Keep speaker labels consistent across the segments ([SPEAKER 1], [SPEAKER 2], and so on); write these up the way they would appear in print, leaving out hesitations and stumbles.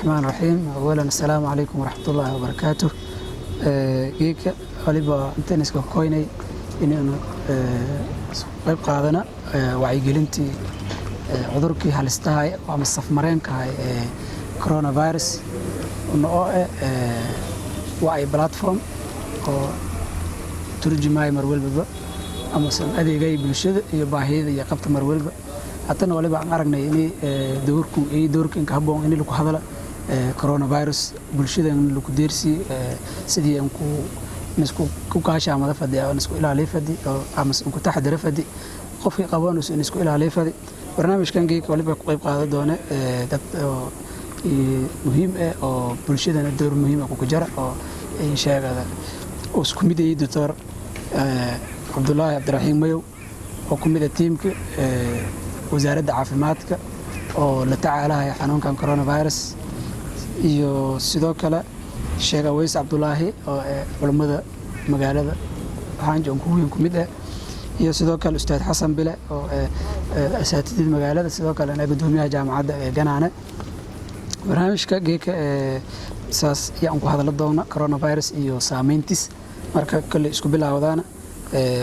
[SPEAKER 1] الرحمن الرحيم. أولا السلام عليكم ورحمة الله وبركاته. جيك غالبا أنت نسكو كويني إنه قيب قادنا وعيقلنتي عذركي هالستاي ومصف مرين كاي كورونا فيروس إنه وعي بلاتفورم أو ترجماي مرول ببا أما سن أدي جاي بالشدة يباهيد يقبت مرول ببا حتى نولي بعد عرقنا إني دوركم كهبون إني لكو هذا كورونا فيروس بالشدة إن لكو ديرسي سدي أنكو نسكو كوكاشة عمدا فدي أو نسكو إلى عليه فدي أو أمس أنكو تحت رفدي قفي قبان نسكو إلى عليه فدي برنامج كان جيك ولي بقيب قاعدة دونه مهم أو بالشدة الدور مهم أو كجرا أو إن شاء الله وسكميدي دكتور عبد الله عبد الرحيم ميو وكميدي تيمك وزارة عافيمادك oo la tacaalahay xanuunkan corona virus iyo sidoo kale sheega Ways Abdullaahi oo culimada magaalada waxaan joon ku weyn kumid ah iyo sidoo kale Ustaad Xasan Bile oo asaatidada magaalada sidoo kale gudoomiyaha jaamacadda Ganaane barnaamijka geeka saas yaan ku hadla doona corona virus iyo saameyntiis marka kale isku bilaawdana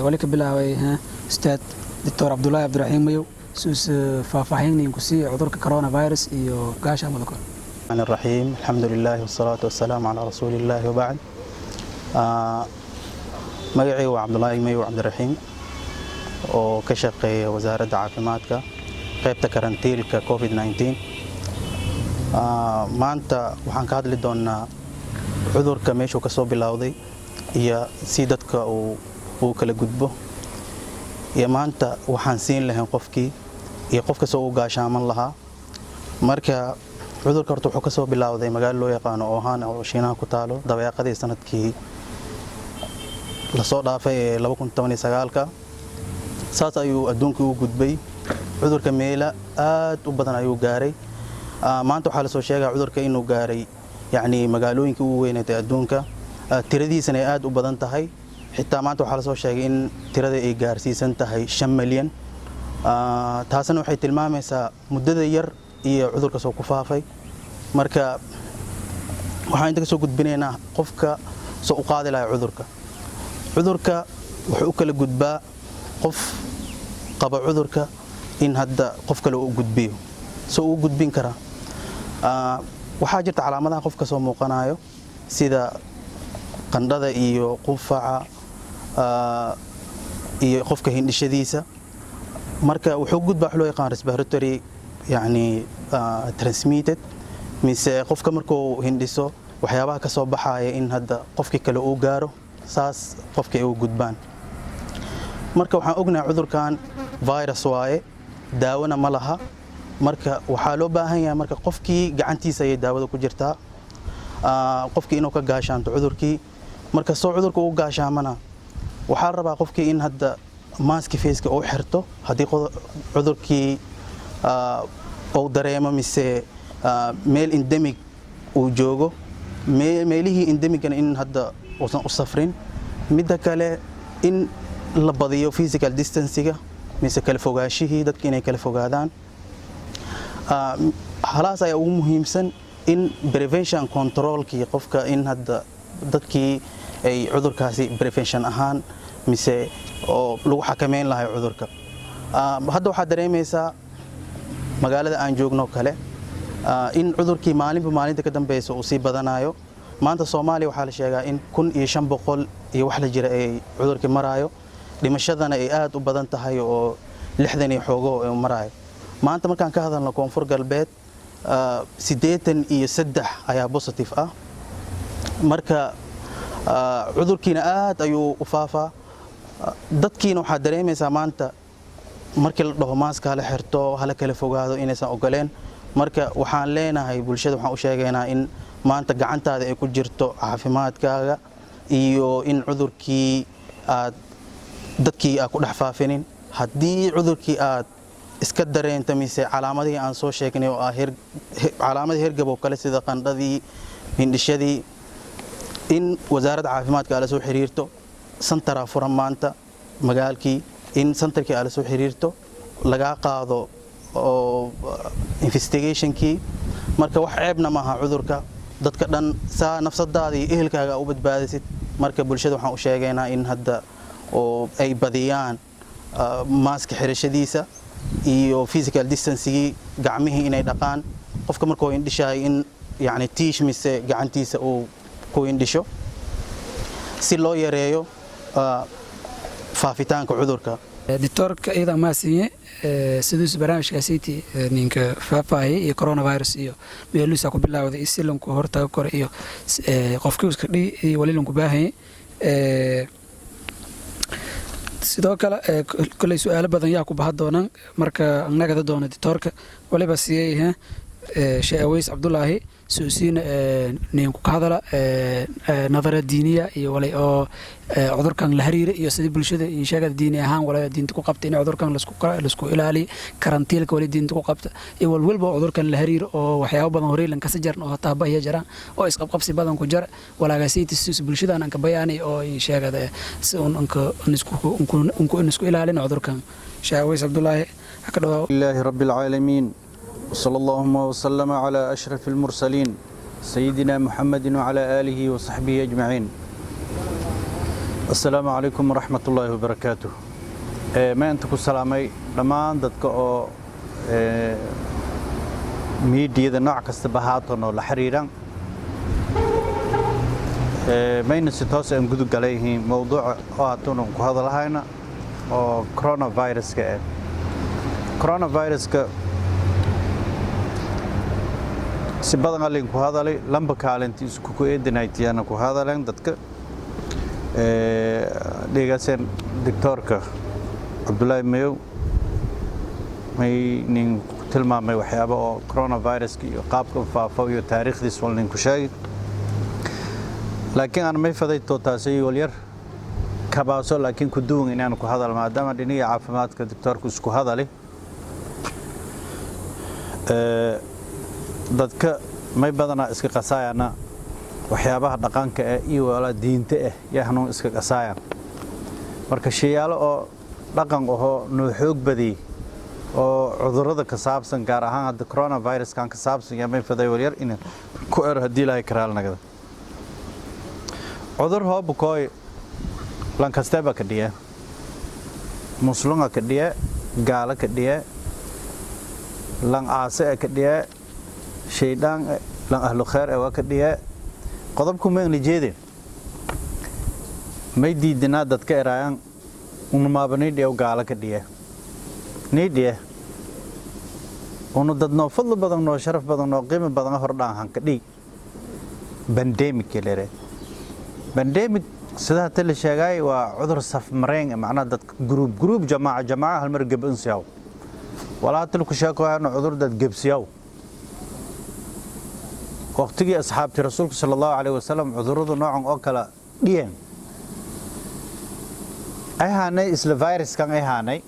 [SPEAKER 1] wali ka bilaaway Ustaad Dr. Abdullaahi Abdurrahiim Mayow سوس فافحين ينكسي عذرك كورونا فيروس إيو قاشة مذكر.
[SPEAKER 2] الرحمن الرحيم الحمد لله والصلاة والسلام على رسول الله وبعد. مجيء وعبد الله ميو عبد الرحيم وكشق وزارة عافيمادك قيبت كرنتيل كوفيد 19. ما أنت وحن كهذا اللي دونا عذر كميش وكسب باللاودي هي سيدتك وكل جدبه. يا maanta waxaan siin lahayn qofkii iyo qofka soo gaashaaman lahaa marka cudurka horta wuxuu ka soo bilowday magaalo loo yaqaan Wuhan oo Shiinaha ku taalo dabeeqadii sanadkii la soo dhaafay 2019ka saas ayuu adduunka u gudbay cudurka meela aad u badan ayuu gaaray maanta waxa la soo sheegay cudurka inuu gaaray yani magaalooyinka ugu weyn ee adduunka tiradiisana aad u badan tahay حتى ما أنتوا حالة شيء إن ترى إيجارسي سنة هاي 5 مليون تحسن وحيد المام سا مدة ير عذر كسوق كفافي مركا وحين تكسوق بنينا قفك سوق قاضي لا عذرك وحوك لجدباء قف قبع عذرك إن هذا قفك لو جد بيه سوق جد بين كرا وحاجة على مدى قفك سوق مقنايو سيدا قندرة إيو قفعة iyo qofka hindishadiisa marka wuxuu gudbaa xuloo yaqaan respiratory yani transmitted mise qofka markuu hindhiso waxyaabaha ka soo baxaya in hadda qofkii kale uu gaaro saas qofka ay u gudbaan marka waxaan ognahay cudurkan virus waaye daawona ma laha marka waxaa loo baahan yahay marka qofkii gacantiisa ay daawada ku jirtaa qofkii inuu ka gaashaanto cudurkii marka soo cudurka uu gaashaamana waxaa la rabaa qofkii in hadda mask face-ka uu xirto hadii cudurkii oo dareemo mise meel endemic uu joogo meelihii endemicna in hadda uusan u safrin midda kale in la badiyo physical distancing-ga mise kala fogaashihii dadka inay kala fogaadaan halaas ayaa ugu muhiimsan in prevention control-kii qofka in hadda dadkii ay cudurkaasi prevention ahaan mise oo lagu xakameyn lahay cudurka hadda waxa dareemaysaa magaalada aan joogno kale in cudurkii maalinta ka dambeeyay uu sii badanayo maanta Soomaaliya waxa la sheegaa in 1500 iyo wax la jira ay cudurkii maraayo dhimashadana ay aad u badan tahay oo 60 iyo xoogo ay maraayo maanta markaan ka hadalno koonfur galbeed 83 ayaa positive ah marka cudurkiina aad ayuu u faafaa dadkiina waxa dareemaysaa maanta markii la dhaho maaska la xirto hala kala fogaado inaysan ogoleen marka waxaan leenahay bulshada waxaan u sheegaynaa in maanta gacantaada ay ku jirto caafimaadkaaga iyo in cudurkii aad dadkii ku dhex faafinin haddii cudurkii aad iska dareento mise calaamadii aan soo sheegnay oo ah calaamadii hergab oo kale sida qandhadii hindhishadii in wasaaradda caafimaadka la soo xiriirto santara furan maanta magaalkii in santarkii la soo xiriirto laga qaado oo investigationkii marka wax ceebna maaha cudurka dadka dhan saa nafsadaada iyo ehelkaaga u badbaadisid marka bulshada waxaan u sheegaynaa in hadda oo ay badiyaan maaska xirashadiisa iyo physical distancing gacmihii inay dhaqaan qofka markuu indhishahay in yani tiish mise gacantiisa uu ku indhisho si loo yareeyo faafitaanka cudurka
[SPEAKER 1] دكتورك إذا ما سيء سدوس برامج كاسيتي نينك فافاي iyo coronavirus iyo meeluusa ku bilaawday isilan ku hortaga kor iyo qofkii iska dhii walilan ku baahay sidoo kale kulay su'aalo badan yaa ku bahan doonaan marka annaga doona doctorka waliba siiyay Sheikh Aweys Abdullahi suusiin ninku ka hadala nadara diiniya iyo walay oo cudurkan la xiriira iyo sidii bulshada in sheegada diini ahaan walaa diinta ku qabtay in cudurkan la isku ilaali karantiilka walaa diinta ku qabta iyo walba cudurkan la xiriir oo waxyaabo badan hore lan ka sajarno oo taaba ay jiraan oo isqabqabsi badan ku jira walaagaasiiti bulshada aan ka bayaanay oo in sheegada si in isku ilaalin cudurkan Sheikh Aweys Abdullahi hakadoo
[SPEAKER 3] Ilaahi rabbil alamin صلى الله وسلم على أشرف المرسلين سيدنا محمد وعلى آله وصحبه أجمعين السلام عليكم ورحمة الله وبركاته ما أنتكم سلامي لما عندك ميديا ذا نوع كاستبهاتنا لحريرا ما ينسيتوس أن قدوا عليه موضوع أعطونا وهذا لهاينا كورونا فيروس كورونا فيروس si badan alin ku hadalay lamba kaalintiisu ku eedinaytiyana ku hadaleen dadka dhigaaseen doctorka Abdullahi Mayow may nin tilmaamay waxyaabo oo coronavirus iyo qaabka faafo iyo taariikhdiisa wal nin ku sheegay laakiin aan may faday tootaasay wal yar kabaaso laakiin ku duwan inaan ku hadal maadaama dhiniga caafimaadka doctorku isku hadalay dadka may badana iska qasaayana waxyaabaha dhaqanka iyo wala diinta yaahnu iska qasaayaan marka sheeyalo oo dhaqan oo noo xoog badii oo cudurrada ka saabsan gaar ahaan hadda coronavirus kan ka saabsan may faday walyar in ku hadii la karaal nagada cudur hoob kooy lan kastaba ka dhiya muslima ka dhiya gaala ka dhiya lan aase ka dhiya shaydaan lan ahlu khair ee ka dhiya qodobku ma jeedin may diidina dadka erayaan uma banid ee gaala ka dhiya nidiye dad noo fadl badan noo sharaf badan noo qiimo badan hordhaan han ka dhig pandemic leere pandemic sida la sheegay waa cudur saf mareen macna dad group jamaa hal mar gabinsiyaw walaa tilku sheekooyaan cudur dad gabsiyaw waqtigii asxaabtii rasuulka sallallahu alayhi wasallam cudurrada noocan oo kala dhiyeen ay haanay isla virus kan ay haanay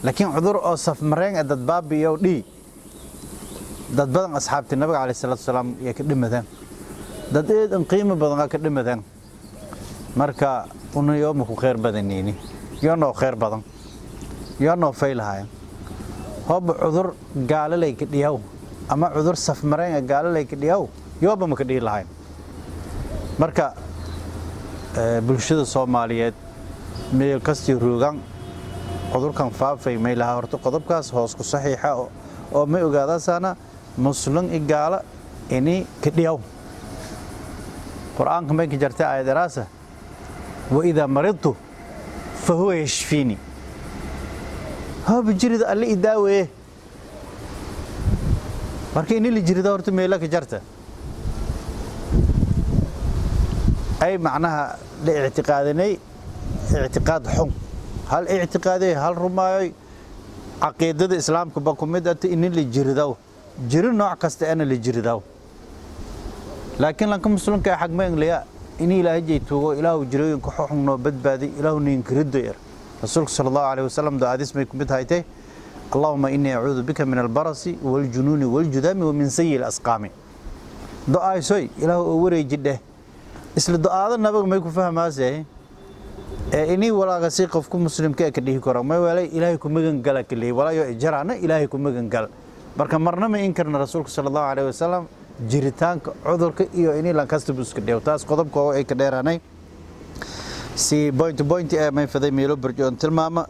[SPEAKER 3] laakiin cudur oo saf mareen dad baabiyo dhii dad badan asxaabtii nabiga alayhi salatu wasallam ay ka dhimadeen dad eedan qiimo badan ka dhimadeen marka unu yoom ku khayr badanini yono khayr badan yono faylahayn hoob cudur gaalalay ka dhiyaw ama cudur saf mareen gaalalay ka dhiyaw yooba ma ka dhii lahayn marka bulshada Soomaaliyeed meel kasta roogan cudurkan faafay meelaha horta qodobkaas hoos ku saxiixa oo ma ogaadasana muslim igaala inay ka dhiyaw quraanka ma ka jartay ayad raasa wa idha maridtu fa huwa yashfini ha bijirida alla idaawe marka in la jirida horta meela ka jarta ay macnaha la i'tiqaadanay i'tiqaad xun hal i'tiqaaday hal rumaayay aqeedada islaamka ba kumid ah in la jirido jiri nooc kasta ana la jirido laakiin lanka muslimka xaq ma ingliya in ilaahay jeeytugo ilaahu jirooyinka xun noo badbaadi ilaahu nin kirideer rasuulka sallallahu alayhi wasallam du'aadis may kumid haytay اللهم إني أعوذ بك من البرص والجنون والجذام ومن سيء الأسقام دعاء سوي إله أوري جده إسل دعاء النبي ما يكون فهم هذا إني ولا غسيق فيكم مسلم كأكده كرام ما ولا إلهكم مجن قال كله ولا يجرعنا إلهكم مجن قال marka marna ma inkarna rasuulka sallallahu alayhi wasallam jiritaanka cudurka iyo in la kasto iska dheew taas qodobka oo ay ka dheeraanay si point ee may faday meelo barjoon tilmaama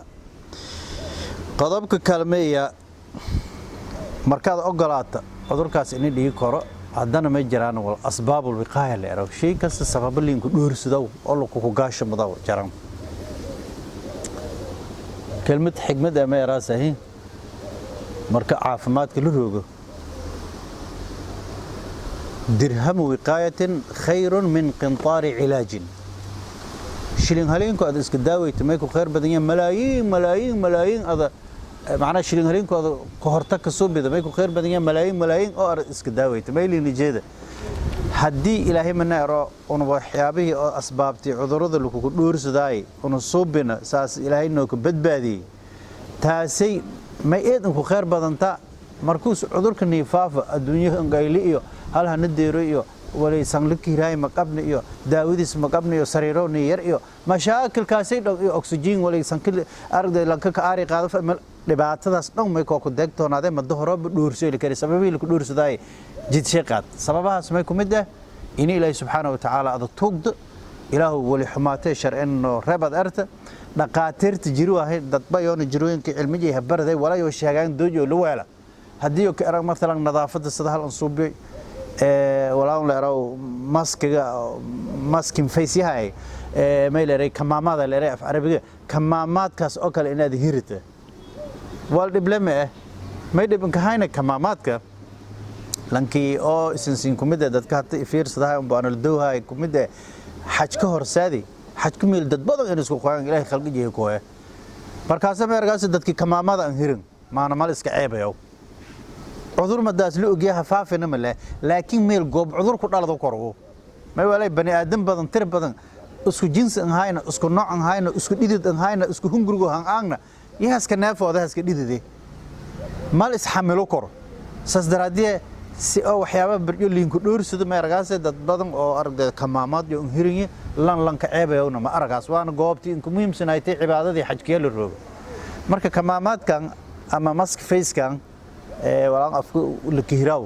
[SPEAKER 3] qodobka kalmeeya markaad ogolaata cudurkaas in dhigi karo haddana ma jiraan wal asbaabul wiqaaya leeyahay shay kasta sabab liinku dhoorsado oo lagu ku gaasho madaw jaran kelmad xigmad ama yaraasahay marka caafimaadka la roogo dirham wiqaayatin khayrun min qintaari ilaajin shilin haleenku aad iska daawayto may ku khayr badan yahay malaayiin ada macna shilin haleenku aad ka hortag ka soo bida may ku khayr badan yahay malaayiin oo aad iska daawayto may liijeeda haddii ilaahay manaaro oo waxyaabihi oo asbaabtii cudurrada lagu dhoorsadaay oo soobina saas ilaahay noo ka badbaadiyay taasay ma eedan ku khayr badanta markuu cudurka niifaafa adduunyaha angayli iyo hal hana deero iyo walaysan la kiiraay ma qabna iyo daawadiis ma qabna iyo sariiro yar iyo mashaakilkaasay dhow iyo oxygen walaysan kil arday lanka ka aari qaado dhibaatadaas dhan may ku deegtoonaade ma dohoro dhoorsay kari sababii la ku dhoorsaday jid shaqad sababahaas may kumid ah in ilaahay subhanahu wa ta'ala ada tugdo ilaahu wali xumaatay shar'an rabad arta dhaqaatirta jiru ahay dad bayoon jirooyinka cilmiga baraday walayo sheegaan doojo la weela hadii ka arag mesela nadaafada sida hal ansuubi walaa la raaw masking face yahay may leeyahay kamaamada leeyahay af arabiga kamaamaadkaas oo kale inaad hirita wal diblema may dhibinka hayna kamaamaadka lankii oo isinsiin kumida dadka hadda fiirsadahay oo baan la doohay kumida xaj ka horsaadi xaj ku meel dad badan in isku qoyan ilaahay khalqiga kooye markaas meergaas dadkii kamaamada aan hirin maana mal iska ceebayo cudur madaas la ogyahay faafina ma leh laakiin meel goob cudur ku dhalado koro may walay bani aadam badan tir badan isku jinsi aan hayna isku nooc aan hayna isku dhidid aan hayna isku hungurigo aan aagna yahaska neefooda haska dhidide mal is xamilo koro sasdaraadie si oo waxyaabo baryo liinku dhoorsado meergaas dad badan oo arday kamaamad iyo hirinyi lan ka ceebayna ma aragaas waana goobtii in ku muhiimsanaayay cibaadadii xajkiga la roogo marka kamaamaadkan ama mask face kan walaan afku la kiiraaw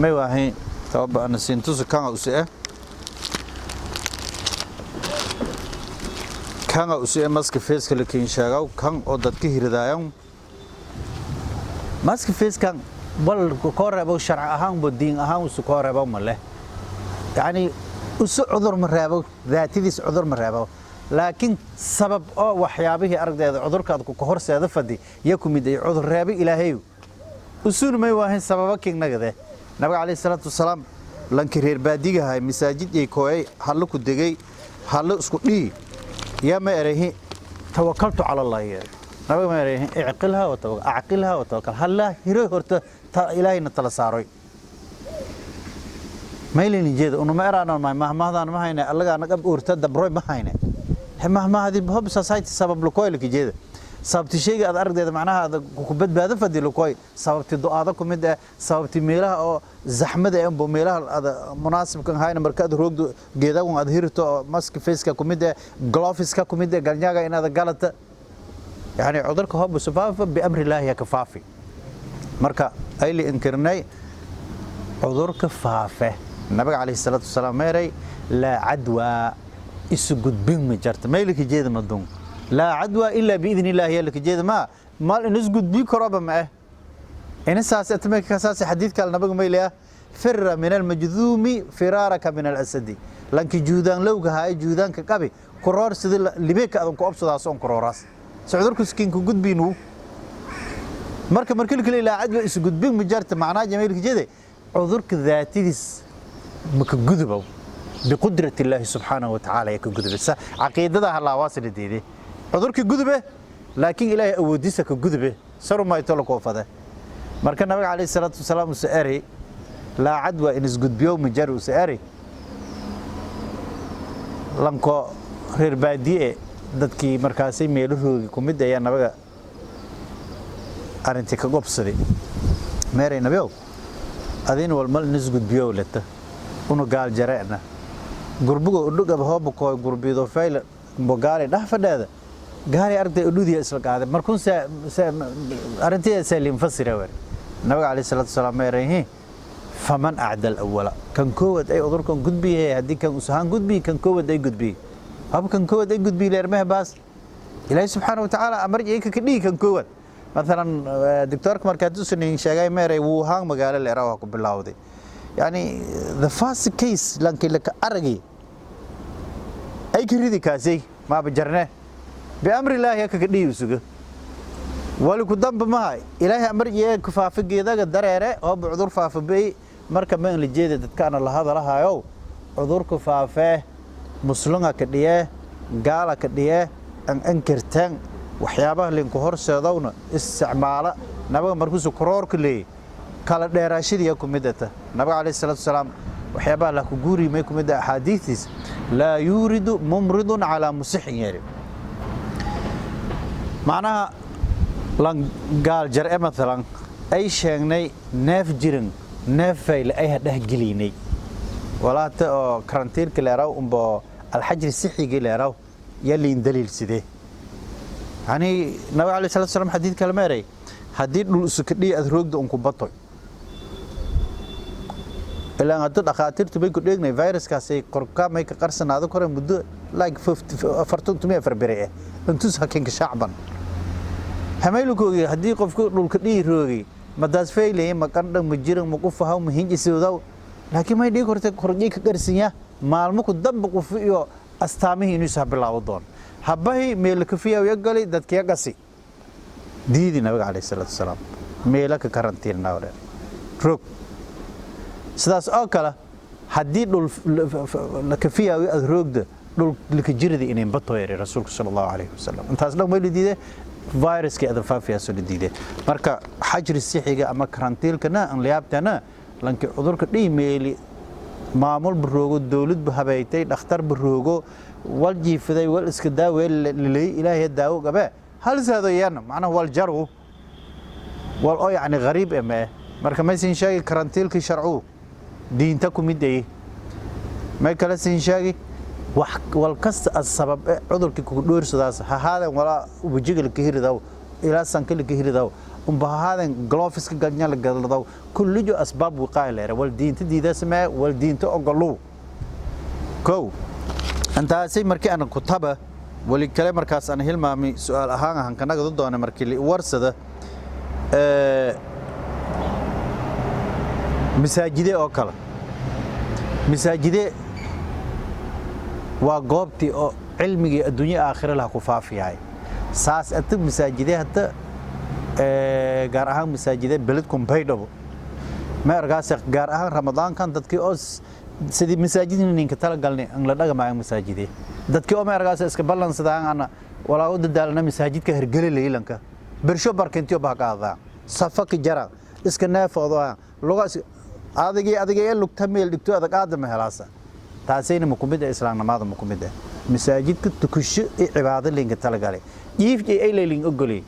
[SPEAKER 3] may waahayn tabaan sintusu kan u see mask face ka la kiinshaaw kan oo dadka hirdaayan mask face kan bal ko reebo sharci ahaan diin ahaan u ko reebo ma leh yani usu cudur ma reebo daatidiis cudur ma reebo laakiin sabab oo waxyaabihi aragdeeda cudurkaad ku horseeda fadi yakumid ay cudur reebo ilaahay usul may waahin sababa kiignagade nabiga kaleey salaatu wasalaam lanki reer baadiga hay masaajid ay kooyay hal ku degay hal isku dhii ya ma erehi tawakkaltu ala allah nabiga ma erehi aqilha wa tawakkal halla hiro horta ilaahay na tala saaray maylini jeeda unu ma eraana mahmahdaan ma hayna allaga naga urta dabroy ma hayna mahmahdi hub society sabab lu koylki jeeda sababti shayga aad aragdeeda macnaha aad ku badbaado fadil koy sababti du'aada ku mid ah sababti meelaha oo zaxmada ee bo meelaha aad munaasibkan hayna markaad roogdo geedawan aad hirto mask face ka ku mid ah gloves ka ku mid ah galnyaaga inaad galata yani cudurka hub sufaafa bi amri ilaahi ka faafi marka ay li inkirnay cudurka faafa nabiga kaleey salaatu wasalaam meeray la adwa isu gudbin ma jarta meelki jeeda madun لا عدوى إلا بإذن الله يلك جيد ما نسجد بي كرابة معه إن الساس أتمك كساس حديث قال نبغى ميلها فر من المجذوم فرارك من الأسد لانك جودان لو هاي جودان كقبي قرار سد اللي بيك أظن كأبصد عصون قراراس سعودك سكين كجود بينو مركل كل لا عدوى يسجد بين مجرد معناه جميل جدا عذرك ذاتي مكجذبه بقدرة الله سبحانه وتعالى يكجذب عقيدة الله واصل دي عذرك جذبه لكن إلهي أوديسك جذبه صار ما يطلق وفده مركن النبي عليه الصلاة والسلام سأري لا عدوى إن سجد بيوم جرو سأري لانكو غير بادية dadkii markaasay meelahooda kumid ayaan nabaga arintii ka gobsaday meeray nabiyow adin walmal nisgud biyo leta unu gaal jareena gurbugo udugaba hoob ko gurbido fayl bogaale dhaxfadada gaari arday ududi isla qaaday markuu arintii salim fasira war nabiga kaleey salaatu salaam meereeyay faman a'dal awwala kan koowad ay udurkan gudbiyay hadii kan usahan gudbi kan koowad ay gudbi hab kan koowad ay gudbi leermaha baas ilaahay subhanahu wa ta'ala amarjay ka dhigi kan koowad مثلا دكتورك markaad u saneeyay sheegay meeray wuu haan magaalo leeraha ku bilowday yani the first case lankii la ka aragay ay kiridi kaasay ma bajarne bi amri ilaahi ka dhigi suga wali ku damba ma ilaahi amarjay ku faafigeedaga dareere oo cudur faafibay marka ma la jeedo dadkana la hadalahaayo cudurku faafee muslimka ka dhiye gaala ka dhiye ankirtaan waxyaabaha linku horseedowna isticmaala nabaga markuu soo koroorka leey kala dheeraashadiya ku midata nabaga kaleey salaatu salaam waxyaabaha la ku guurimay ku mid ah ahadiithis la yuridu mumridun ala musixin yari macnaha lan gaal jar مثلا ay sheegnay neef jirin neefay ay hadah gelinay walaata oo karantiilka leeraw umbo alxajri sixiga leeraw yaliin daliil sidee يعني النبي عليه الصلاة والسلام حديث كلمة رأي حديث سكدي أذروق ده أنكم بطل إلا أن أدت أخاطر تبين كل يوم فيروس كاسي قرقا ما يكقرسنا هذا كره مدة لايك 50 فرتون تمية فربريه أنتوس هكين كشعبا هميلو كوجي حديث قف كل كدي روجي مدرس فيلي ما كان مجيرن مكوفها ومهنج سوداو لكن ما يدي كرت كرجي كقرسيا معلومك دم بكوفيو أستامه ينسى بالعوضون حبه ميلك فيها ويقالي دتك يقاسي ديدي النبي عليه الصلاة والسلام ميلك كارنتين ناورين روك سداس أكلا حديد لك فيها ويأذروك ده لك جردي إني بطويري رسولك صلى الله عليه وسلم أنت أصلاً ميلو ديده فيروس كي أذفا فيها سولي ديده مركا حجر السيحيقة أما كارنتين كنا أن ليابتنا لانك عذرك دي ميلي معمول بروغو دولد بحبايتي اختار بروغو والجي فداي والاسكدا واللي إلهي الداو قبا هل هذا يعني معناه والجرو والأو يعني غريب إما مركا ما يسين شاقي كرانتيل كي شرعو دين تكو مدي ما يكالسين شاقي والكست السبب عذر كي كدور سداس هذا ولا وبجيق الكهير داو إلى سانكل الكهير داو هذا غلوفس كغنيا لغدلدو كل جو أسباب وقاية ليرا والدين تدي ده سمع والدين تأقلو كو أنت سي مركي أنا كتابة ولي كلام مركز أنا هلمامي سؤال أهان هنكنا ضده أنا مركي اللي ورثة مساجدة أكلا مساجدة وقابتي علمي الدنيا آخرة لها كفافي هاي ساس أتب مساجدة حتى gaar ahaan masaajidada beledkum baydhabo ma argaas gaar ahaan ramadaan kan dadkii oo sidii masaajidin ninka tala galnay aan la dhagamaay masaajidee dadkii oo ma argaas iska balansadaan ana walaa u dadaalna masaajidka hergelay leelanka bersho barkintiyo baaqaada safaka jara iska neefoodo lugaas adigii lugta meel dhigto adag aadama helaasa taasina ma kumid islaamnimada ma kumid masaajidka tukusho cibaado linka tala galay jiifkii ay leelin ogolay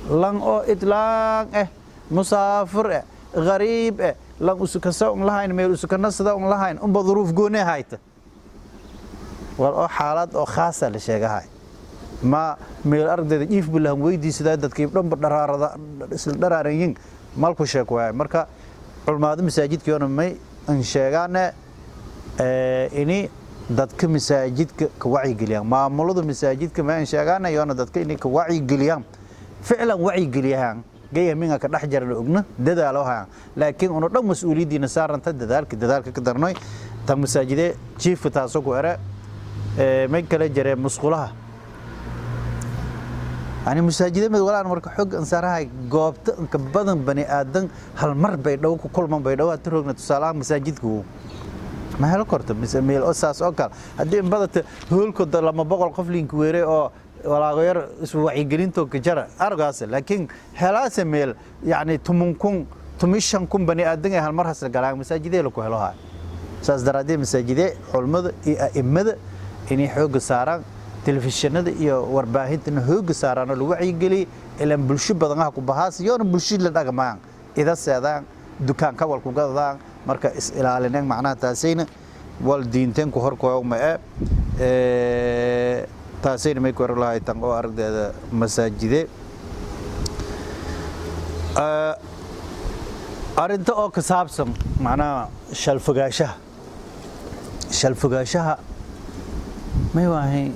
[SPEAKER 3] لان او اطلاق مسافر غريب لان اسكسا اون لاهين ميل اسكنسدا اون لاهين ام بظروف غوني هايت ور حالات او خاصه لا شيغاhay ما ميل ardayda jiif bilahan weydiisada dadkii dhanba dharaarada isla dharaarayin malku sheeg waay marka culmaada masaajidkiina may an sheegaana ini dadka masaajidka ka wacyi geliyaan maamulada masaajidka ma an sheegaana yoona dadka inay ka wacyi geliyaan فعلا وعي قليهان جاي منها كدحجر الأجنة ددالوها لكن أنا رغم مسؤوليتي نصار أنت ددالك كدرناي تم مساجدة شيف تاسوق وراء ما يكلا جرى مسقولها يعني مساجدة مدولا أنا مرك حق أنصارها جابت كبدن بني آدم هالمر بيدوك وكل من بيدوك تروح نتسلام مساجدكو ما هالكرت مسميل أساس أكل هدي بدت هولكو لما بقول قفلين كويري أو ولا غير وعي قلينتو كجرا أرجاس لكن هلاس ميل يعني تمشنكم بني آدم هالمرة سلقلاه مساجدة لكو هلوها ساس درادي مساجدة علمد إمد إني حوق ساران تلفزيون يا ورباهين تنهوق ساران الوعي قلي إلى بلشة بدنها كبهاس يون بلشة للأجمعان إذا سيدان دكان كوال كوجدان مركز إلى معناه تاسين والدين تنكو هركو يوم taasayna may ku war lahay tan oo aragdeeda masaajide arinta oo ka saabsan macnaha shalfogaashaha may waahay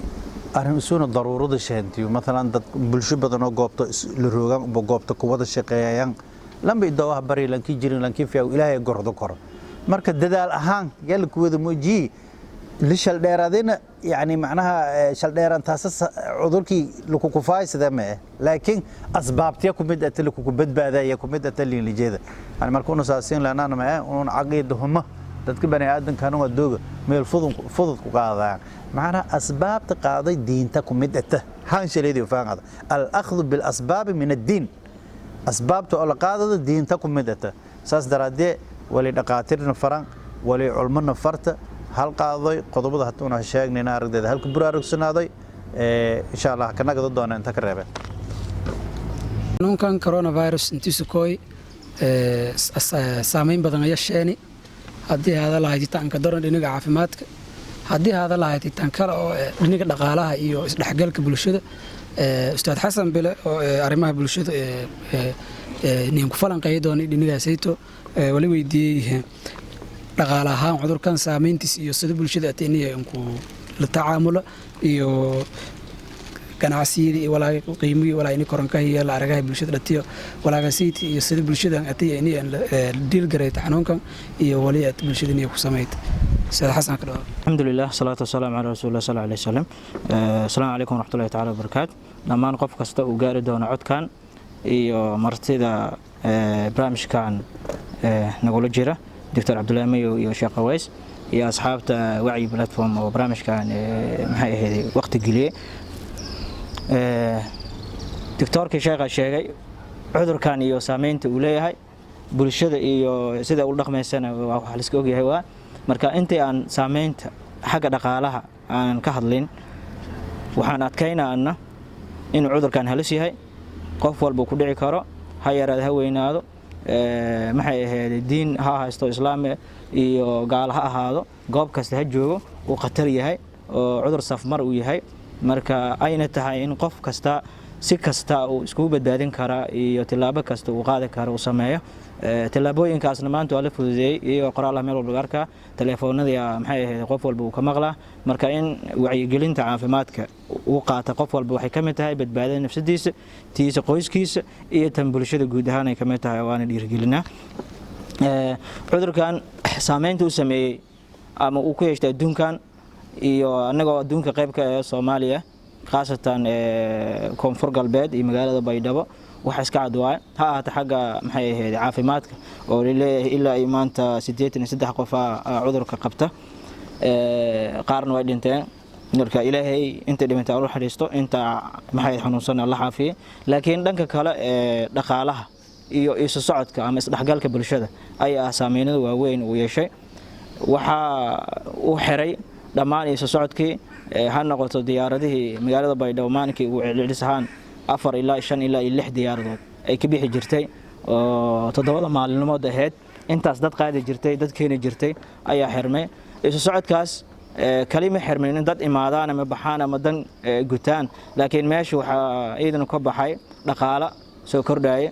[SPEAKER 3] arrin isuuna daruurada sheentiyo maalan dad bulsho badan oo goobta la roogaan oo goobta ku wada shaqeeyaan lamba idoo bari lankii jirin lankii fiican ilaahay gordo kor marka dadaal ahaan yalla ku wada muujiyi lishal dheeraadina yani macnaha shal dheeraan taas cudurkii lagu kufaayada ma laakiin asbaabtiya ku mid ah lagu ku badbaadaya ku mid ah lijeeda yani marka uu saasin laana ma uu caqiidahuma dadka bani aadanka oo dooga meel fudud ku qaadaan macna asbaabta qaaday diinta ku mid ah han shaleeyo faaqada al akhdhu bil asbab min ad-din asbaabta oo la qaadada diinta ku mid ah saas daraadee wali dhaqaatirna faran wali culmana farta hal qaaday qodobada hatuuna sheegnayna aragdeeda halka buraarugsanaday insha Allah ka nagado doona inta ka reebay
[SPEAKER 1] xanuunkan coronavirus intiisu kooy saameyn badan ayaa sheeni haddii hada lahaytitaan ka daran dhinaca caafimaadka haddii hada lahaytitaan kale oo dhinaca dhaqaalaha iyo isdhexgalka bulshada ustaad xasan bile oo arrimaha bulshada nin ku falanqeeyo doona dhinacaasayto wali weydiiyay dhaqaalaha ahaan cudurkan saameyntiis iyo sida bulshada ateeniyay ku la tacaamula iyo ganacsiga iyo walaa qiimii walaa in koranka iyo la aragay bulshada dhatiyo walaa siiti iyo sida bulshada ateeniyay in deal gareey xanuunkan iyo waliya bulshada inay ku sameeyto sida xasan ka dhaw
[SPEAKER 4] alxamdulillah salaatu wasalaamu ala rasuulillah sallallahu alayhi wasallam assalaamu alaykum wa rahmatullahi ta'ala wa barakaatuh dhamaan qof kasta uu gaari doono codkan iyo martida barnaamijkan nagula jira دكتور عبد الله ميو iyo Sheekh Qaways iyo asxaabta wacyi platform oo barnaamijkan maxay ahayd waqti galiye doctorka sheekha sheegay cudurkan iyo saameynta uu leeyahay bulshada iyo sida uu dhaqmeysana wax la iska ogyahay waa marka intii aan saameynta xagga dhaqaalaha aan ka hadlin waxaan adkaynaana in cudurkan halis yahay qof walba ku dhici karo ha yaraado ha weynaado maxay ahayd diin ha haysto islaam iyo gaal ha ahaado goob kasta ha joogo uu khatar yahay oo cudur safmar uu yahay marka ayna tahay in qof kasta si kasta uu isku badbaadin kara iyo tilaabo kasta uu qaadi karo uu sameeyo tilaabooyinkaasna maanta waa la fududeeyay iyo qoraalaha meel walba arka telefoonada maxay ahayd qof walba uu ka maqlaa marka in wacyigelinta caafimaadka uu qaata qof walba waxay ka mid tahay badbaadada nafsadiisa tiisa qoyskiisa iyo tan bulshada guud ahaan ay ka mid tahay waana dhiirigelinaa cudurkan saameynta uu sameeyay ama uu ku yeeshay adduunkan iyo anagoo adduunka qayb ka ah Soomaaliya khaasatan koonfur galbeed iyo magaalada Baydhabo waxa iska cadwaay ha ahata xagga maxay ahayd caafimaadka oo leeyahay ilaa ay maanta 83 qof cudurka qabta qaarna way dhinteen marka ilaahay inta dhimata uu xariisto inta maxay xanuunsan Allah caafiye laakiin dhanka kale dhaqaalaha iyo isu socodka ama isdhexgalka bulshada ayaa saameynada waaweyn u yeeshay waxa uu xiray dhamaan isu socodkii ha noqoto diyaaradihii magaalada Baydhabo maankii uu celisahan 4 ilaa 5 ilaa 6 diyaaradood ay ka bixi jirtay oo 7 maalmood ahayd intaas dad qaadi jirtay dad keeni jirtay ayaa xirmay isu socodkaas kalima xirmay in dad imaadaan ama baxaan ama dan gutaan laakiin meesha waxa ciidan ka baxay dhaqaala soo kordhay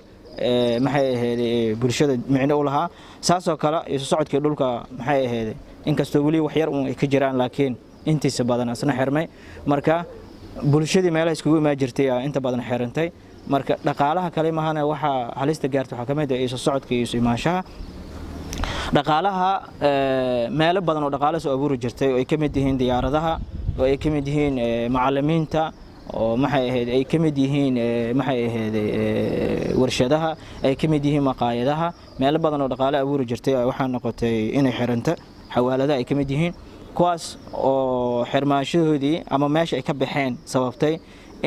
[SPEAKER 4] maxay ahayd bulshada micno u lahaa saasoo kale isu socodkii dhulka maxay ahayd inkastoo wali wax yar ka jiraan laakiin intiisa badan asna xirmay marka bulshadii meelaha iskugu imaan jirtay inta badan xirantay marka dhaqaalaha kale mahana waxa halista gaarto waxa kamid ah isu socodka iyo imaanshaha dhaqaalaha meelo badan oo dhaqaale soo abuuri jirtay oo ay kamid yihiin diyaaradaha oo ay kamid yihiin macallimiinta oo maxay ahayd ay kamid yihiin maxay ahayd warshadaha ay kamid yihiin maqaayadaha meelo badan oo dhaqaale abuuri jirtay waxa noqotay inay xiranta xawaaladaha ay kamid yihiin kuwaas oo xirmaashadoodii ama meesha ay ka baxeen sababtay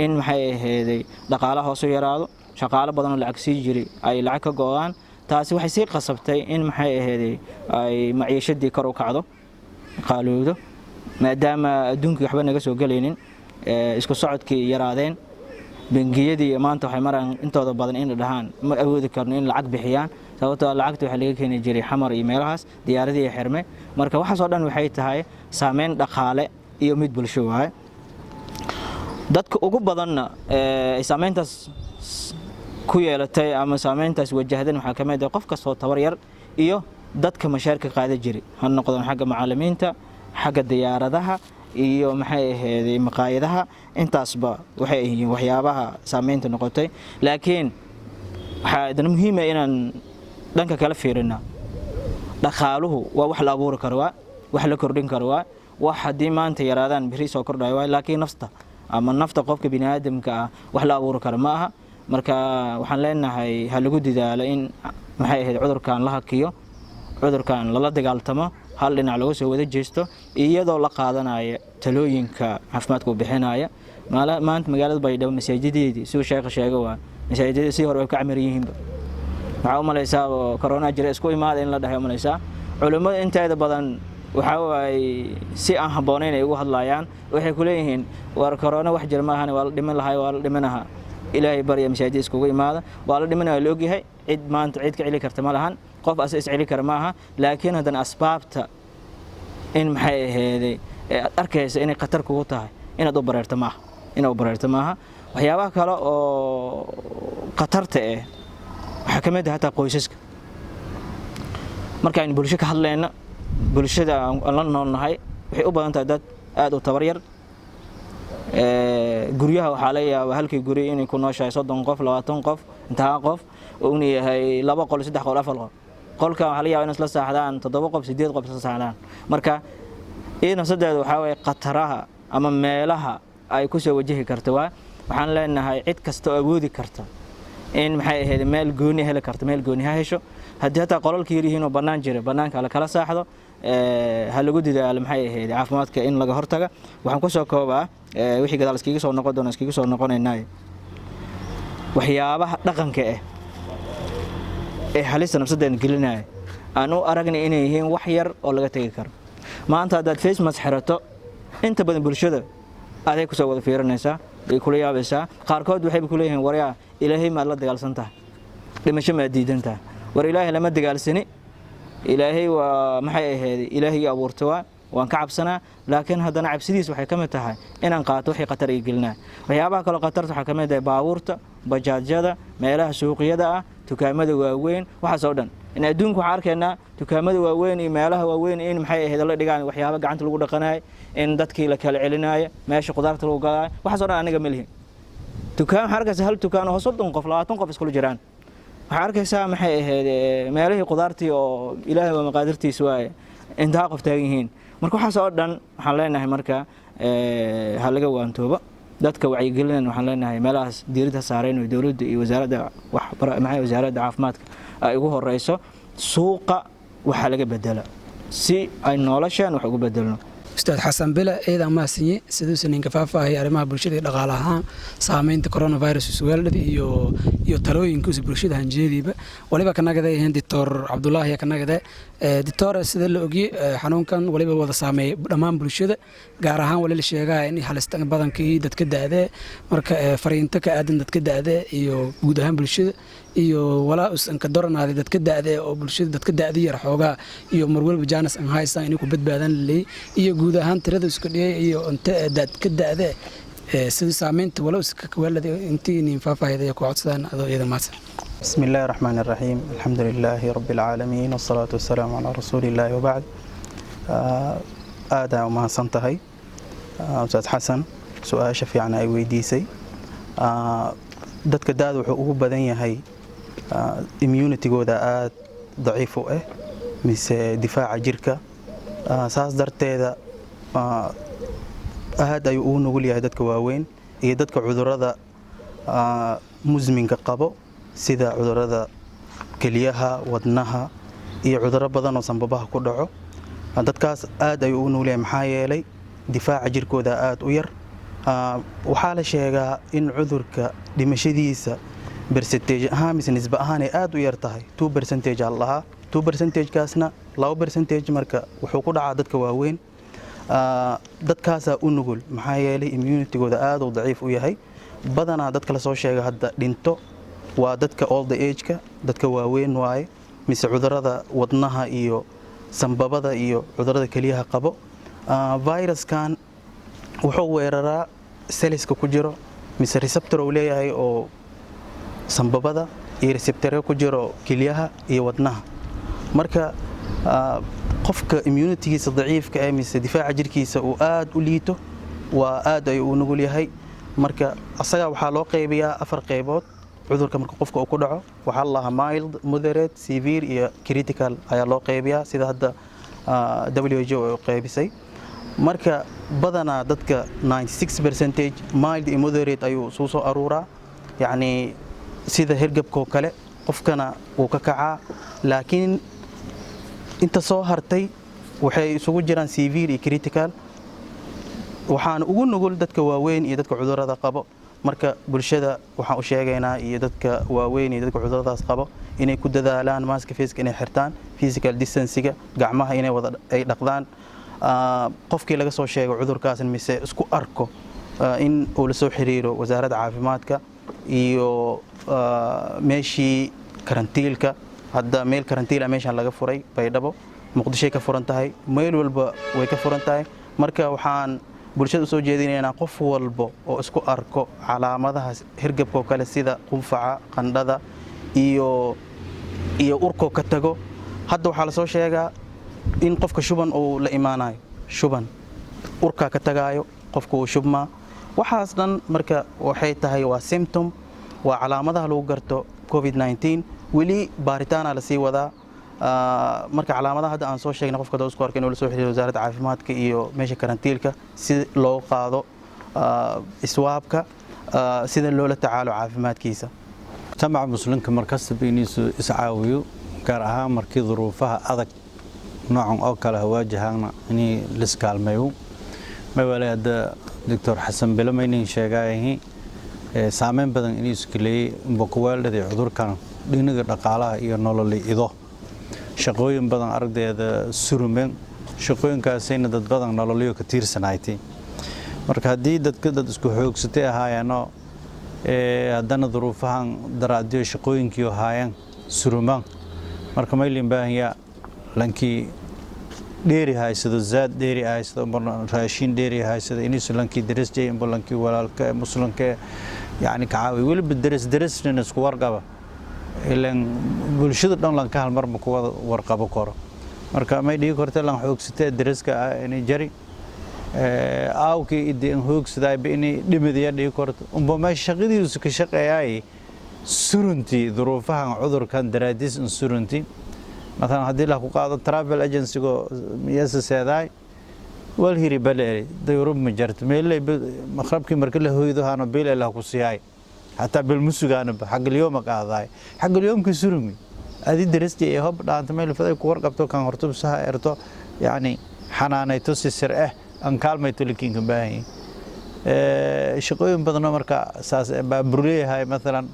[SPEAKER 4] in maxay ahayd dhaqaalaha hoos u yaraado shaqaale badan oo lacag sii jiri ay lacag ka go'aan taasi waxay sii qasabtay in maxay ahayd ay maciishadii kor u kacdo qaalowdo maadaama adduunka waxba naga soo galaynin isku socodkii yaraadeen bangiyadii maanta waxay maraan intooda badan in dhahaan ma awoodi karno in lacag bixiyaan sababtoo lacagta waxa laga keenay jiray xamar iyo meelahaas diyaaradii xirmay marka waxa soo dhan waxay tahay saameyn dhaqaale iyo mid bulsho waay dadka ugu badanna ay saameyntaas ku yeelatay ama saameyntaas wajahdan waxaa ka mid ah qof kastoo tabar yar iyo dadka mashaarka qaada jiray ha noqdaan xagga macallimiinta xagga diyaaradaha iyo maxay ahayd maqaayadaha intaasba waxay yihiin waxyaabaha saameynta noqotay laakiin waxaa muhiim ah inaan dhanka kala fiirino dhaqaaluhu waa wax la abuuri karo wax la kordhin karo wax haddii maanta yaraadaan biri soo kordhayo laakiin nafta qofka bini'aadamka ah wax la abuuri karo ma aha marka waxaan leenahay ha lagu dadaalo in maxay ahayd cudurkan la hakiyo cudurkan lala dagaaltamo hal dhinac lagu soo wada jeesto iyadoo la qaadanayo talooyinka caafimaadka uu bixinaya maanta magaalada Baydhabo masaajideedii soo sheegay waa masaajidada si hore way ka camir yihiin waxa u malaysaa corona jira isku imaadeen la dhahay malaysaa culimada inteeda badan waxa way si aan habooneyn ay ugu hadlayaan waxay ku leeyihiin war corona wax jir ma ahan waa la dhiman lahay waa la dhimanaha ilaahay bariya masaajid iskugu imaada waa la dhimanaya la ogyahay cid maanta cid ka cili karta ma lahan qof is cili kar maaha laakiin hadan asbaabta in maxay ahayd arkaysa inay khatar kugu tahay inaad u bareerto maaha waxyaabaha kale oo khatarta waxa kamid ah taa qoysaska marka in bulsho ka hadlayna bulshada aan la noolnahay waxay u baahan tahay dad aad u tabar yar guryaha waxaa la yaabaa halkii guri inay ku nooshahay 30 qof 20 qof intaa qof oo uu yahay 2 qol 3 qol 4 qol qolka waxaa la yaabaa in isla saaxdaan 7 qof 8 qof isla saaxdaan marka iyana sadeed waxa way qataraha ama meelaha ay ku soo wajihi karto waxaan leenahay cid kasta oo awoodi karta in maxay ahayd meel gooni heli karto meel gooni ha hesho haddii taa qolalka yirihiin oo banaan jira banaanka la kala saaxdo ha lagu didaalo maxay ahayd caafimaadka in laga hortaga waxaan ku soo koobaa wixii gadaal iskiga soo noqon doona iskiga soo noqonaynaa waxyaabaha dhaqanka halista nafsadeen gelinaya aan u aragnay inay yihiin wax yar oo laga tagi karo maanta hadaad face mask xirato inta badan bulshada aday ku soo wada fiirinaysaa way kula yaabaysaa qaarkood waxay ku leeyihiin waryaa ilaahay ma la dagaalsantaa dhimasho ma diidantaa war ilaahay lama dagaalsani ilaahay waa maxay ahayd ilaahay abuurtay waan ka cabsanaa laakiin haddana cabsidiis waxay ka mid tahay inaan qaato wixii khatar ay gelinaa waxyaabaha kale khatarta waxa ka mid ah baabuurta bajaajyada meelaha suuqyada dukaamada waaweyn waxa soo dhan in adduunku waxa arkaynaa dukaamada waaweyn iyo meelaha waaweyn in maxay ahayd la dhigaan waxyaabo gacanta lagu dhaqanaay in dadkii la kala celinaayo meesha qudaarta lagu gadaa waxa soo dhan aniga milhi dukaan harkaysa hal dukaan oo 30 qof 20 qof isku jiraan waxa arkaysaa maxay ahayd meelaha qudaartii oo ilaahay waa maqaadirtiisa waay inta qof taagan yihiin marka waxa soo dhan waxaan leenahay marka ha laga waantooba dadka wacyigelin waxaan leenahay meelahaas diiradda saareen oo dawladda iyo wasaaradda wasaaradda caafimaadka ay ugu horeyso suuqa waxa laga bedela si ay noloshaan wax ugu bedelno
[SPEAKER 1] Ustaad Xasan Bila eedan ma sinye sidoo ninka faafaahay arrimaha bulshada iyo dhaqaalaha saameynta coronavirus su'aalada iyo talooyinka bulshada hanjeediba waliba kanagada Dr. Cabdullaahi kanagada Dr. sida la ogi xanuunkan waliba wada saameey dhamaan bulshada gaar ahaan wali la sheegay in halista badankii dadka daade marka fariinta ka aadan dadka daade iyo guud ahaan bulshada iyo walaa usan ka doranaade dadka daade oo bulshada dadka daade yar xoogaa iyo marwalba jaanas aan haysan inay ku badbaadan leey iyo guud ahaan tirada isku dhiyay iyo inta dadka daade sida saameynta walaa iska kawalada intii faafaahay ku codsadaan adoo iyada maasan
[SPEAKER 2] بسم الله الرحمن الرحيم الحمد لله رب العالمين والصلاة والسلام على رسول الله وبعد آدا وما سنتهي أستاذ حسن سؤال شفيعنا أي ويديسي dadka daad wuxuu ugu badan yahay immunity-gooda aad daciif u ah mise difaaca jirka saas darteeda aad ayuu ugu nugul yahay dadka waaweyn iyo dadka cudurrada musminka qabo sida cudurrada keliyaha wadnaha iyo cudurro badan oo sanbabaha ku dhaco dadkaas aad ayuu ugu nugul yahay maxaa yeelay difaaca jirkooda aad u yar waxaa la sheegaa in cudurka dhimashadiisa percentage ahaan mise nisba ahaan ay aad u yar tahay 2% allaha 2% kaasna 2% marka wuxuu ku dhacaa dadka waaweyn dadkaasa u nugul maxaa yeelay immunity-gooda aad u daciif u yahay badanaa dadka la soo sheegay hadda dhinto waa dadka old age-ka dadka waaweyn waaye mise cudurrada wadnaha iyo sanbabada iyo cudurrada keliyaha qabo viruskan wuxuu weeraraa selliska ku jiro mise receptor uu leeyahay oo sanbabada iyo receptor ku jiro kilyaha iyo wadnaha marka qofka immunity-giisa daciifka ah mise difaaca jirkiisa uu aad u liito waa aad ay u nugul yahay marka asaga waxaa loo qaybiyaa 4 qaybood cudurka marka qofka uu ku dhaco waxa la mild moderate severe iyo critical ayaa loo qaybiyaa sida hadda WHO ay qaybisay marka badana dadka 96% mild iyo moderate ayuu soo aruuraa yani sida hergabka kale qofkana uu ka kacaa laakiin inta soo hartay waxay isugu jiraan severe iyo critical waxaan ugu nugul dadka waaweyn iyo dadka cudurrada qabo marka bulshada waxaan u sheegaynaa iyo dadka waaweyn iyo dadka cudurradaas qabo inay ku dadaalaan mask face inay xirtaan physical distancing gacmaha inay wada ay dhaqdaan qofkii laga soo sheego cudurkaas mise isku arko in uu la soo xiriiro wasaaradda caafimaadka iyo meeshii karantiilka hadda meel karantiil meeshan laga furay Baydhabo Muqdisho ka furan tahay meel walba way ka furan tahay marka waxaan bulshada soo jeedinaynaa qof walba oo isku arko calaamadaha hirgabka kale sida qunfaca qandhada iyo urko ka tago hadda waxa la soo sheegaa in qofka shuban uu la imaanayo shuban urka ka tagaayo qofka uu shubma waxaas dhan marka waxay tahay waa symptom waa calaamadaha lagu garto COVID-19 wali baaritaana la sii wadaa marka calaamadaha hadda aan soo sheegnay qofka dad isku arkay inuu la soo xiriiro wasaaradda caafimaadka iyo meesha karantiilka si loo qaado iswaabka sida loola tacaalo caafimaadkiisa
[SPEAKER 3] mujtamaca muslimka markasta inuu iscaawiyo gaar ahaan markii duruufaha adag noocan oo kale waajahaana inay liskaalmeeyo ma walaada Dr. Xasan Bilamaynin sheegay saameyn badan inuu iskaleeyay boqowaalada cudurkan dhinaca dhaqaalaha iyo nololeedo shaqooyin badan ardayda surumeen shaqooyinkaasina dad badan nololeeyo ka tiirsanaaytay marka hadii dadka dad isku xoogsatay ahaayano haddana duruufahan daraadiyo shaqooyinkii ahaayeen surumaan marka maylin baahiya lankii dheeri haysado zaad dheeri haysado raashin dheeri haysado inuu lankii darisjay lankii walaalka muslimka yani kaawi waliba darisna isku warqaba ilan bulshada dhan lan ka hal mar ma ku warqabo karo marka may dhigi kartaa lan xoogsatay dariska inay jari aawkii idin hoogsaday inay dhimadiya dhigi karto umba ma shaqadiisu ka shaqeeyay surunti duruufahan cudurkan daraadis surunti مثلا هذه له قاعدة travel agency go ميسس هذاي والهيري بلاري ديروب مجرت ميل مخربك مركله هو يده أنا بيل له كوسياي حتى بالمسوق أنا حق اليوم قاعد حق اليوم كسرمي هذه درست يهب لا أنت ميل فذا كور قبته كان هرتب سها إرتو يعني حنانة تسير أنكال ما يتولكين كباهي شقيم بدنا مركا أساس ببرولي هاي مثلا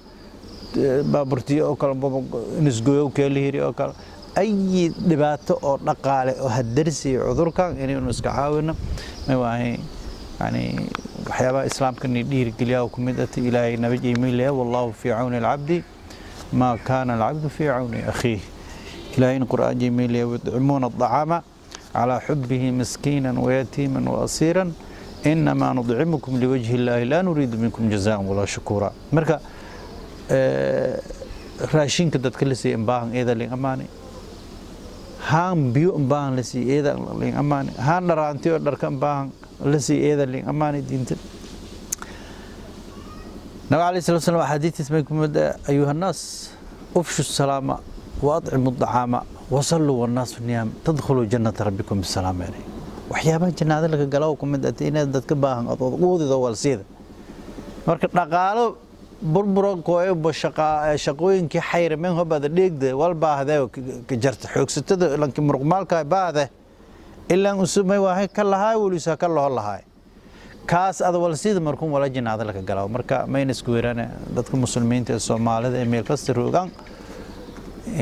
[SPEAKER 3] بابرتي أو كلام نسجوا كلهيري أو كلام أي دبات أو نقالة أو هالدرسي عذر كان يعني نسكعاونا ما وعي يعني حياة الإسلام كان يدير كليا وكمدة إلى نبي جميلة والله في عون العبد ما كان العبد في عون أخيه إلى إن قرآن جميلة ويطعمون الطعام على حبه مسكينا ويتيما وأسيرا إنما نطعمكم لوجه الله لا نريد منكم جزاء ولا شكورا مركا راشين كده تكلسي إنباهن إذا لين أماني هان بيو إنباهن لسي إذا لين أماني هان نرانتيو درك إنباهن لسي إذا لين أماني دينت النبي عليه الصلاة والسلام حديث اسمكم أيها الناس أفشوا السلام وأطعموا الطعام وصلوا والناس في النيام تدخلوا جنة ربكم بالسلام عليه وحيابا جنة لك قالوكم من أتينا دتك باهن أطوض ذوال سيد مركب نقالوا بربرو كوي shaqooyinkii xayrmeen hobada dheegda walba haday ka jarta xoogsatada lanki murqmaalka baada ilaa uu sumay wahay ka lahaay waliisa ka loo lahaay kaas ad walsida markuu wala jinaada laga galaaw marka mayn isku weerana dadka muslimiinta ee Soomaalida ee meel kasta roogan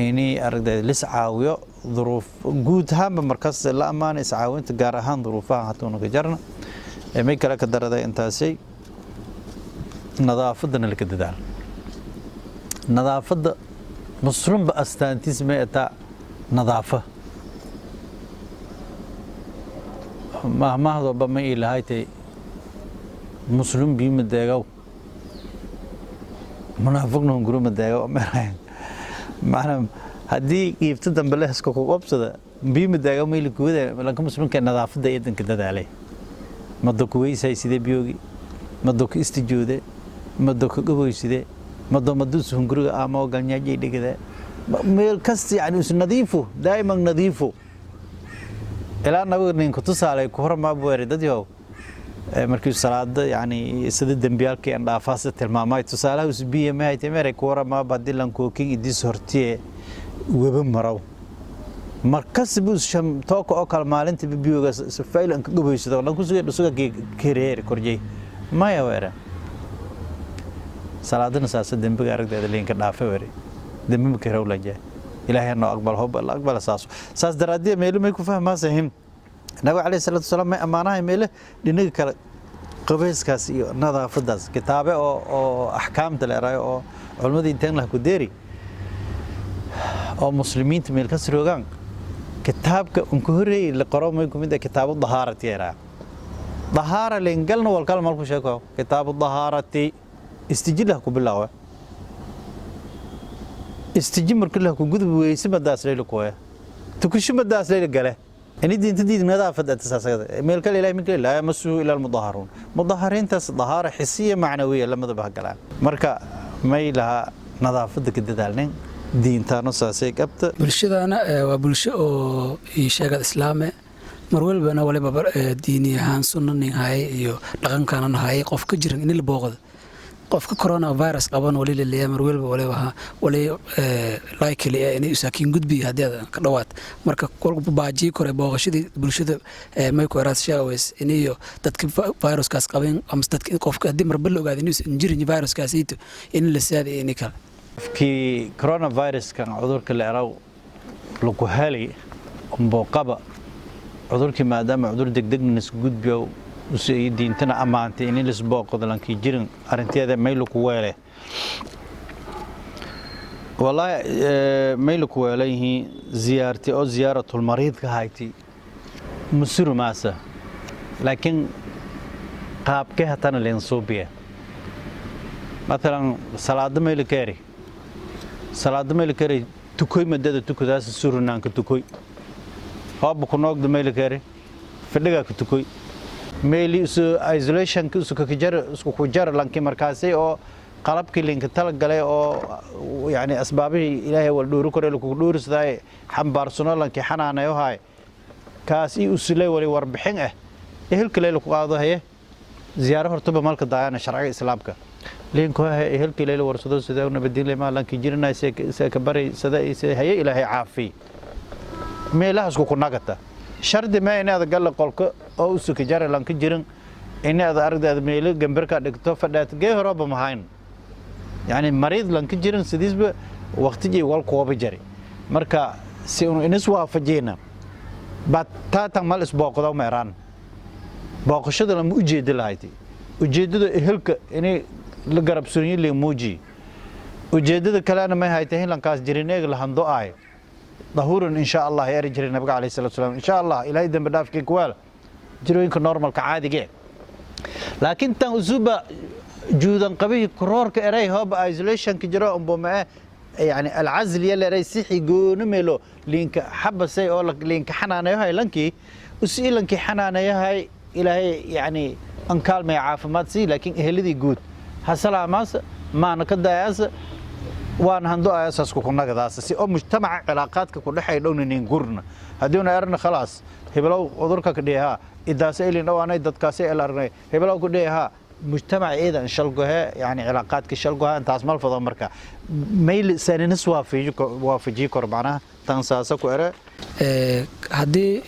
[SPEAKER 3] inay aragday lis caawiyo duruuf guud ahaan markaas la amaan is caawinta gaar ahaan duruufaha hatoona ka jarna ee may kala ka daraday intaasay نظافتنا اللي كده دار نظافة مسلم بأستانتيز مئة نظافة ما هذا بما إلى هايتي مسلم بيم الدجاو منافقنا هنقول الدجاو معنا هدي يفتدن بالله سكوكو أبصد بيم الدجاو ميل كوده لكن مسلم كان نظافة ده يدن كده عليه ما دوكوي سيد بيوجي ما دوك استجودة ما دوك قبوي سيد ما دو مدوس هنقول أما وقنيا جيد كده ميل كست يعني نظيفه دائما نظيفه إلى نقول إن كنت على كهرباء ما بورد ده مركز صلاة يعني سد دنبيال كي عند أفاسة الماماي تصالح وسبيه ما هي تمر كهرباء ما بدل لان كوكين يدي سهرتيه وبمراو مركز بوس شم توك أكل مالن تبي بيوجا سفيل إنك قبوي سده لان كوسك كيرير كورجي ما يوارا صلاة نساس دنبي عارك ده لين كدافع وري دنبي كهرو لجاه إلهي أنه أقبل هو أقبل أساسه أساس درادية ميلو ما يكون فاهم ما سهم نبي عليه الصلاة والسلام ما أمانة ميله لنيك قبيس كاسي نظافة داس كتابة أو أحكام تلقى أو علماء دين تنله كديري أو مسلمين تميل كسروجان كتاب كأنكوري اللي قرأوا ما يكون ده كتاب الظهارة تيرا ظهارة لإنجلنا والكلام مالكو شكوا كتاب الظهارة تي استجله كبلاوه استجمر كلها كوجود ويسمى داس ليلو كويه تكش ما داس ليلو قاله يعني دي تدي نظافة أساسا ملك الإله من كل لا يمسوا إلى المظاهرون مظاهرين تس ظهارة حسية معنوية لما ذبح الكلام مركا ما لها نظافة كده دالين دين تانو ساسي كبت
[SPEAKER 1] bulshada ana waa bulsho oo ii sheegad islaame mar walbana waliba diini ahaan sunnanin hay iyo dhaqankan hay qof ka jiran in la booqdo qofka coronavirus qaban wali leeyahay mar walba wali likely inay usaakin gudbi hadii ka dhawaad marka kolku baaji kore booqashadii bulshada may ku raas shaaways iniyo dadka viruskaas qabeen ama dadka qofka hadii mar bal ogaad inuu jirin viruskaas in la saadey in kale
[SPEAKER 3] في كورونا فيروس كان عذور كل عراو لكوهالي مبوقبة عذور كما دام عذور دق نس جود بيو وسيدين تنا أمانتي إني لسباق قدلان كي جيرن أرنتي هذا ميلو كوالي والله ميلو كوالي هي زيارتي أو زيارة المريض كهايتي مسر ماسة لكن قاب كه تنا لينصوبية مثلا صلاة ميلو كاري صلاة ميل كاري تكوي مدة تكوي داس سورنان كتكوي هاب بكوناك دميل كاري فدقة كتكوي ميلي سو isolation كسو كجار لانكي مركزي أو قلب كلين كتلق عليه أو يعني أسبابه إلهي والدور كره لكودور سداي حم بارسونا لانكي حنا يوهاي كاسي أسلي ولي وربحين إهل كله لكوادو هي زيارة هرتبة مالك دايانا شرعي إسلامك لين كوه إهل كله ورسول سداي ونبدين لما لانكي جيرنا سكبري سداي هي إلهي عافي ميله اسكو كناقته شرط ما إن هذا قال قولك أو سكجار لانكي جيرن إن هذا أرد هذا ميله جنبرك دكتور فدات جه رب مهين يعني مريض لانكي جيرن سديس وقت جي والقوة بجري مركا سيون إنسوا فجينا بعد تعمل أسبوع قدام ميران باقشة لما أجيد لايتي أجيد إهلك إني لقرب سنين اللي موجي أجيد كلام ما هايتهين لانكاس جرينيك لهندو آي ظهور إن شاء الله يا رجال النبي عليه الصلاة والسلام إن شاء الله إلى إذا بدأ في كوال جروين كنورمال كعادي جه لكن تنزوبة جودا قبيه كرور كأري هاب ايزوليشن كجرا بما يعني العزل يلا ري سيحي جونميلو لينك حب سي اقول لك لينك حنانه هاي لنكي وسيلنكي حنانه هاي الى يعني انكال ما عافمات سي لكن اهلدي جود هسلاماس ما نكداياس وان هندو اساس كنغداس سي او مجتمع علاقاتك كدخاي دونين غورنا هدينا ارنا خلاص هبلو عذرك كديها اذا سئلين او انا ددكاسي الارني هبلو كديها مجتمع ايضا شلقها يعني علاقاتك شلقها انت اسمال فضل مركا ميل سننس وافجي كربانا تنساسا ku ere
[SPEAKER 1] hadii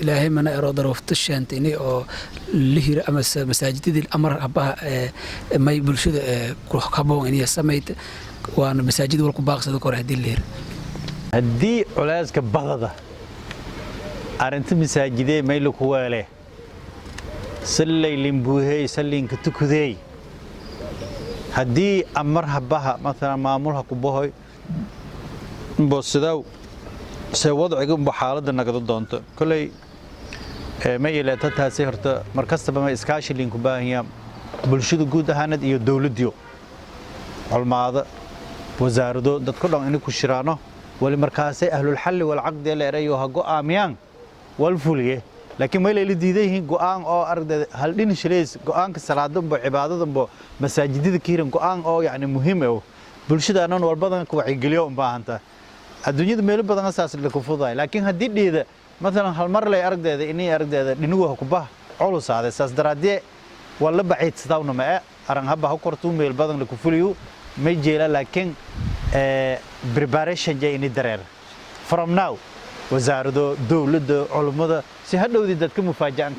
[SPEAKER 1] ilaahay mana erood rooftashaantini oo lihir ama masaajidada amar abaha may bulshada ku kaboon inay sameeyto waan masaajid walku baaqsado kor hadii lihir
[SPEAKER 3] hadii culeyska badada arinta masaajidee meel ku weele سلي لمبوهي سلين كتكذي هدي أمرها بها مثلا معمولها كبوهي بس داو سوضع يقوم بحالة النقد الدونت كلي ما إلى تتها سهرت مركزت بما إسكاش اللي نكباه هي bulshada guud ahaanad iyo dawladdiyo culmaada wasaarado dadku dhan inay ku shiraano wali markaasay ahlul xalli wal caqdi la erayo ha go'aamiyaan wal fuliye laakiin ma leeli diidayihiin go'aan oo ardayda hal dhin shileys go'aanka salaadanba cibaadadanba masaajidada kiiran go'aan oo yani muhiim ah bulshadaanan walbadan ku wacigeliyo u baahanta adduunyada meel badan asaas la ku fuday laakiin hadii dhiida مثلا هل مرة لي أرد هذا إني أرد هذا لنوه كباه علوس هذا أساس درادية ولا بعيد ستاونا ما أرن هبها هكرتو ميل بدن لكفوليو ميجيلا لكن preparation جاي إني درير from now وزارة دولة علماء سهدوا ذي دتك مفاجأة